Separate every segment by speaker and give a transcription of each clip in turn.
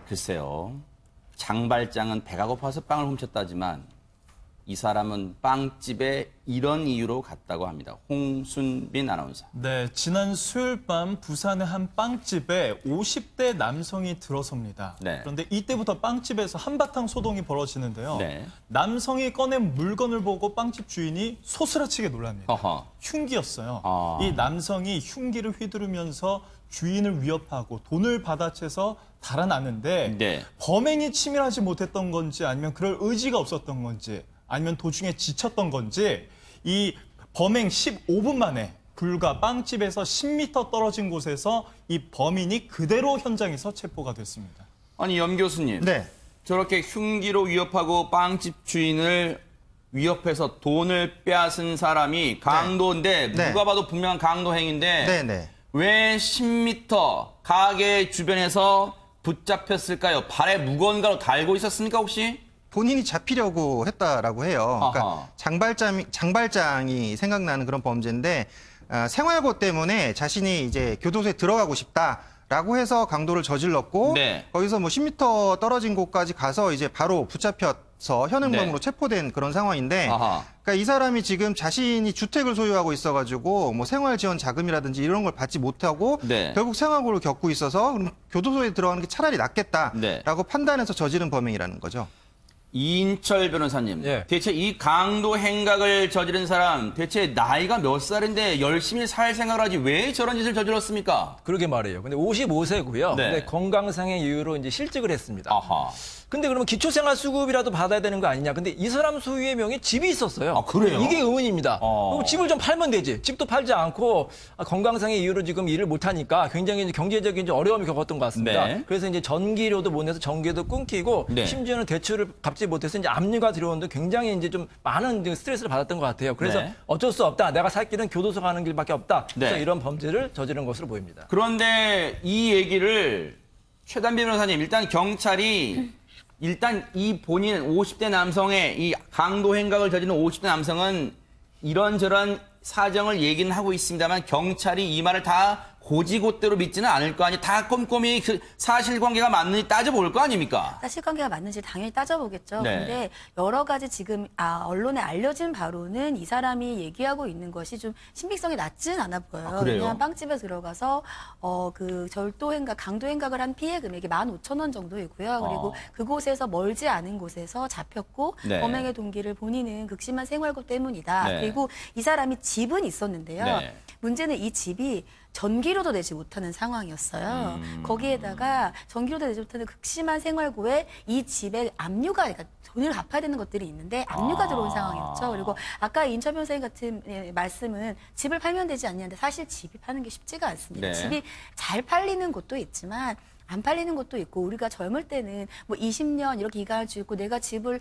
Speaker 1: 글쎄요. 장발장은 배가 고파서 빵을 훔쳤다지만 이 사람은 빵집에 이런 이유로 갔다고 합니다. 홍순빈 아나운서.
Speaker 2: 네, 지난 수요일 밤 부산의 한 빵집에 50대 남성이 들어섭니다.
Speaker 1: 네.
Speaker 2: 그런데 이때부터 빵집에서 한바탕 소동이 벌어지는데요.
Speaker 1: 네.
Speaker 2: 남성이 꺼낸 물건을 보고 빵집 주인이 소스라치게 놀랍니다.
Speaker 1: 허허.
Speaker 2: 흉기였어요.
Speaker 1: 아.
Speaker 2: 이 남성이 흉기를 휘두르면서 주인을 위협하고 돈을 받아채서 달아났는데
Speaker 1: 네.
Speaker 2: 범행이 치밀하지 못했던 건지 아니면 그럴 의지가 없었던 건지 아니면 도중에 지쳤던 건지 이 범행 15분 만에 불과 빵집에서 10m 떨어진 곳에서 이 범인이 그대로 현장에서 체포가 됐습니다.
Speaker 1: 아니 염 교수님.
Speaker 3: 네.
Speaker 1: 저렇게 흉기로 위협하고 빵집 주인을 위협해서 돈을 빼앗은 사람이 강도인데
Speaker 3: 네.
Speaker 1: 누가 봐도 분명한 강도 행위인데
Speaker 3: 네네.
Speaker 1: 왜 10m 가게 주변에서 붙잡혔을까요? 발에 무거운 가루 달고 있었습니까 혹시?
Speaker 3: 본인이 잡히려고 했다라고 해요.
Speaker 1: 아하.
Speaker 3: 그러니까 장발장이 생각나는 그런 범죄인데 생활고 때문에 자신이 이제 교도소에 들어가고 싶다라고 해서 강도를 저질렀고
Speaker 1: 네.
Speaker 3: 거기서 뭐 10m 떨어진 곳까지 가서 이제 바로 붙잡혀서 현행범으로
Speaker 1: 네.
Speaker 3: 체포된 그런 상황인데
Speaker 1: 아하.
Speaker 3: 그러니까 이 사람이 지금 자신이 주택을 소유하고 있어가지고 뭐 생활지원 자금이라든지 이런 걸 받지 못하고
Speaker 1: 네.
Speaker 3: 결국 생활고를 겪고 있어서 그럼 교도소에 들어가는 게 차라리 낫겠다라고
Speaker 1: 네.
Speaker 3: 판단해서 저지른 범행이라는 거죠.
Speaker 1: 이인철 변호사님,
Speaker 4: 예.
Speaker 1: 대체 이 강도 행각을 저지른 사람 대체 나이가 몇 살인데 열심히 살 생각을 하지 왜 저런 짓을 저질렀습니까?
Speaker 4: 그러게 말이에요. 근데 55세고요.
Speaker 1: 네.
Speaker 4: 근데 건강상의 이유로 이제 실직을 했습니다.
Speaker 1: 아하.
Speaker 4: 근데 그러면 기초생활수급이라도 받아야 되는 거 아니냐. 근데 이 사람 소유의 명의 집이 있었어요.
Speaker 1: 아, 그래요?
Speaker 4: 이게 의문입니다. 그럼 집을 좀 팔면 되지. 집도 팔지 않고 건강상의 이유로 지금 일을 못하니까 굉장히 이제 경제적인 이제 어려움을 겪었던 것 같습니다.
Speaker 1: 네.
Speaker 4: 그래서 이제 전기료도 못 내서 전기도 끊기고
Speaker 1: 네.
Speaker 4: 심지어는 대출을 갚지 못해서 이제 압류가 들어오는데 굉장히 이제 좀 많은 이제 스트레스를 받았던 것 같아요. 그래서
Speaker 1: 네.
Speaker 4: 어쩔 수 없다. 내가 살 길은 교도소 가는 길밖에 없다. 그래서
Speaker 1: 네.
Speaker 4: 이런 범죄를 저지른 것으로 보입니다.
Speaker 1: 그런데 이 얘기를 최단비 변호사님, 일단 경찰이 일단 이 본인 50대 남성의 이 강도 행각을 저지른 50대 남성은 이런저런 사정을 얘기는 하고 있습니다만 경찰이 이 말을 다 고지고대로 믿지는 않을 거 아니에요. 다 꼼꼼히 그 사실관계가 맞는지 따져볼 거 아닙니까?
Speaker 5: 사실관계가 맞는지 당연히 따져보겠죠.
Speaker 1: 네.
Speaker 5: 근데 여러 가지 지금 언론에 알려진 바로는 이 사람이 얘기하고 있는 것이 좀 신빙성이 낮지는 않아 보여요.
Speaker 1: 아, 그래요?
Speaker 5: 왜냐하면 빵집에 들어가서 그 절도 행각, 강도 행각을 한 피해 금액이 15,000원 정도이고요. 그리고 그곳에서 멀지 않은 곳에서 잡혔고
Speaker 1: 네.
Speaker 5: 범행의 동기를 본인은 극심한 생활고 때문이다.
Speaker 1: 네.
Speaker 5: 그리고 이 사람이 집은 있었는데요.
Speaker 1: 네.
Speaker 5: 문제는 이 집이 전기료도 내지 못하는 상황이었어요. 거기에다가 전기료도 내지 못하는 극심한 생활고에 이 집에 압류가, 그러니까 돈을 갚아야 되는 것들이 있는데 압류가 들어온 상황이었죠. 그리고 아까 인천 변호사님 같은 말씀은 집을 팔면 되지 않냐는데 사실 집이 파는 게 쉽지가 않습니다.
Speaker 1: 네.
Speaker 5: 집이 잘 팔리는 곳도 있지만 안 팔리는 것도 있고 우리가 젊을 때는 뭐 20년 이렇게 기간을 주고 내가 집을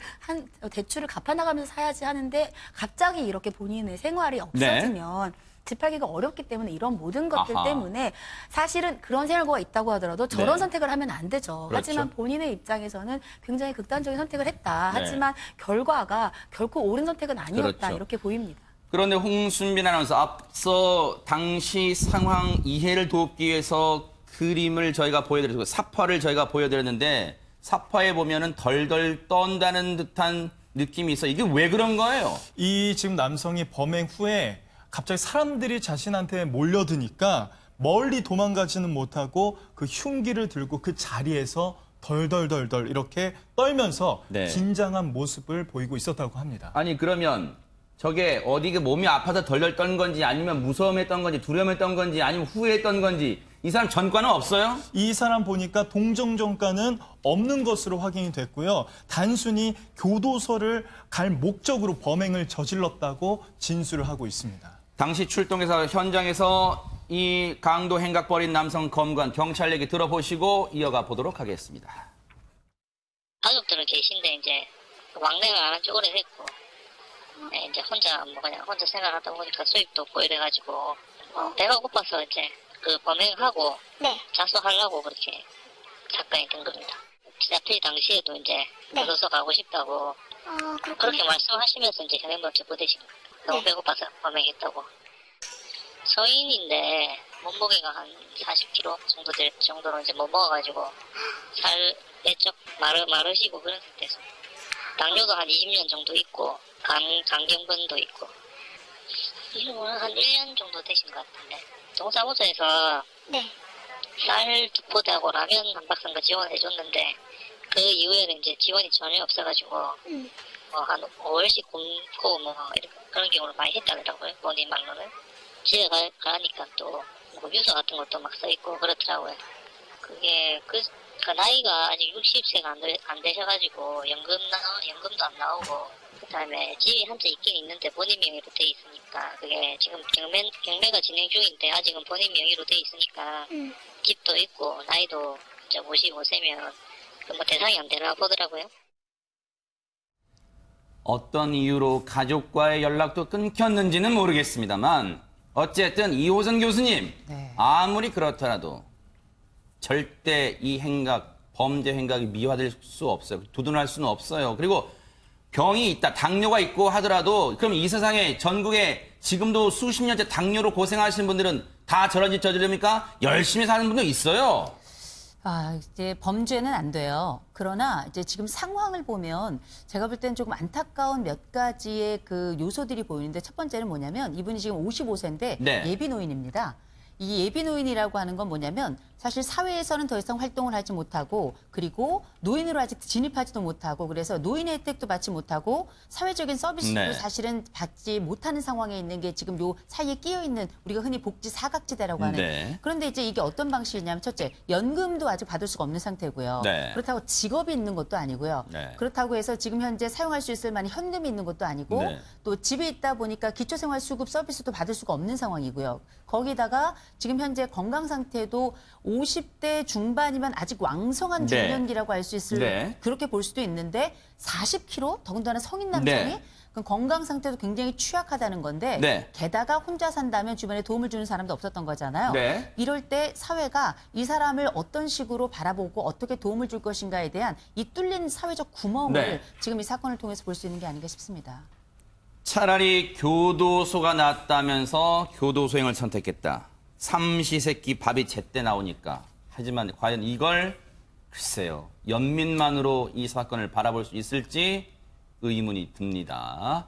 Speaker 5: 대출을 갚아나가면서 사야지 하는데 갑자기 이렇게 본인의 생활이 없어지면 집 팔기가 어렵기 때문에 이런 모든 것들
Speaker 1: 아하.
Speaker 5: 때문에 사실은 그런 생활고가 있다고 하더라도 저런
Speaker 1: 네.
Speaker 5: 선택을 하면 안 되죠.
Speaker 1: 그렇죠.
Speaker 5: 하지만 본인의 입장에서는 굉장히 극단적인 선택을 했다.
Speaker 1: 네.
Speaker 5: 하지만 결과가 결코 옳은 선택은 아니었다.
Speaker 1: 그렇죠.
Speaker 5: 이렇게 보입니다.
Speaker 1: 그런데 홍순빈 아나운서 앞서 당시 상황 이해를 돕기 위해서 그림을 저희가 보여드렸고 사파를 저희가 보여드렸는데 사파에 보면은 덜덜 떤다는 듯한 느낌이 있어. 이게 왜 그런 거예요?
Speaker 2: 이 지금 남성이 범행 후에 갑자기 사람들이 자신한테 몰려드니까 멀리 도망가지는 못하고 그 흉기를 들고 그 자리에서 덜덜덜덜 이렇게 떨면서
Speaker 1: 네.
Speaker 2: 긴장한 모습을 보이고 있었다고 합니다.
Speaker 1: 아니 그러면 저게 어디 그 몸이 아파서 덜덜 떤 건지 아니면 무서움했던 건지 두려움했던 건지 아니면 후회했던 건지 이 사람 전과는 없어요?
Speaker 2: 이 사람 보니까 동정전과는 없는 것으로 확인이 됐고요. 단순히 교도소를 갈 목적으로 범행을 저질렀다고 진술을 하고 있습니다.
Speaker 1: 당시 출동해서 현장에서 이 강도 행각 벌인 남성 검관 경찰 얘기 들어보시고 이어가 보도록 하겠습니다.
Speaker 6: 가족들은 계신데 이제 왕래를 안 한 지 오래됐고 이제 혼자 뭐 그냥 혼자 생활하다 보니까 수입도 없고 이래가지고 배가 고파서 이제 그 범행을 하고 자수하려고 그렇게 사건이 된 겁니다. 잡힐 당시에도 이제 교도소 가고 싶다고 그렇게 말씀하시면서 이제 현행범 체포되신 겁니다. 너무 배고파서 범행했다고. 서인인데 몸무게가 한 40kg 정도 될 정도로 이제 못 먹어가지고 살 빼쩍 마르시고 그런 상태에서 당뇨도 한 20년 정도 있고 간경변도 있고 지금 한 1년 정도 되신 것 같은데 동사무소에서
Speaker 7: 네.
Speaker 6: 쌀 2포대하고 라면 한 박스인가 지원해줬는데 그 이후에는 이제 지원이 전혀 없어가지고 뭐 한 5월씩 굶고 뭐 이렇게 그런 경우를 많이 했다더라고요. 본인 말로는. 집에 가니까 또 뭐 유서 같은 것도 막 써있고 그렇더라고요. 그게 그 나이가 아직 60세가 안 되셔가지고 연금도 안 나오고 그다음에 집이 한 채 있긴 있는데 본인 명의로 돼 있으니까 그게 지금 경매가 진행 중인데 아직은 본인 명의로 돼 있으니까 집도 있고 나이도 이제 55세면 뭐 대상이 안 되나 보더라고요.
Speaker 1: 어떤 이유로 가족과의 연락도 끊겼는지는 모르겠습니다만 어쨌든 이호선 교수님 아무리 그렇더라도 절대 이 범죄 행각이 미화될 수 없어요. 두둔할 수는 없어요. 그리고 병이 있다, 당뇨가 있고 하더라도 그럼 이 세상에 전국에 지금도 수십 년째 당뇨로 고생하시는 분들은 다 저런 짓 저지릅니까? 열심히 사는 분도 있어요.
Speaker 8: 이제 범죄는 안 돼요. 그러나 이제 지금 상황을 보면 제가 볼 때는 조금 안타까운 몇 가지의 그 요소들이 보이는데 첫 번째는 뭐냐면 이분이 지금 55세인데
Speaker 1: 네.
Speaker 8: 예비 노인입니다. 이 예비 노인이라고 하는 건 뭐냐면 사실 사회에서는 더 이상 활동을 하지 못하고 그리고 노인으로 아직 진입하지도 못하고 그래서 노인의 혜택도 받지 못하고 사회적인 서비스도
Speaker 1: 네.
Speaker 8: 사실은 받지 못하는 상황에 있는 게 지금 요 사이에 끼어 있는 우리가 흔히 복지 사각지대라고 하는
Speaker 1: 네.
Speaker 8: 그런데 이제 이게 어떤 방식이냐면 첫째 연금도 아직 받을 수가 없는 상태고요.
Speaker 1: 네.
Speaker 8: 그렇다고 직업이 있는 것도 아니고요.
Speaker 1: 네.
Speaker 8: 그렇다고 해서 지금 현재 사용할 수 있을 만한 현금이 있는 것도 아니고
Speaker 1: 네.
Speaker 8: 또 집에 있다 보니까 기초생활수급 서비스도 받을 수가 없는 상황이고요. 거기다가 지금 현재 건강 상태도 50대 중반이면 아직 왕성한
Speaker 1: 네.
Speaker 8: 중년기라고 할 수 있을
Speaker 1: 네.
Speaker 8: 그렇게 볼 수도 있는데 40kg 더군다나 성인 남성이
Speaker 1: 네.
Speaker 8: 그럼 건강 상태도 굉장히 취약하다는 건데
Speaker 1: 네.
Speaker 8: 게다가 혼자 산다면 주변에 도움을 주는 사람도 없었던 거잖아요.
Speaker 1: 네.
Speaker 8: 이럴 때 사회가 이 사람을 어떤 식으로 바라보고 어떻게 도움을 줄 것인가에 대한 이 뚫린 사회적 구멍을
Speaker 1: 네.
Speaker 8: 지금 이 사건을 통해서 볼 수 있는 게 아닌가 싶습니다.
Speaker 1: 차라리 교도소가 낫다면서 교도소행을 선택했다. 삼시세끼 밥이 제때 나오니까. 하지만 과연 이걸 글쎄요. 연민만으로 이 사건을 바라볼 수 있을지 의문이 듭니다.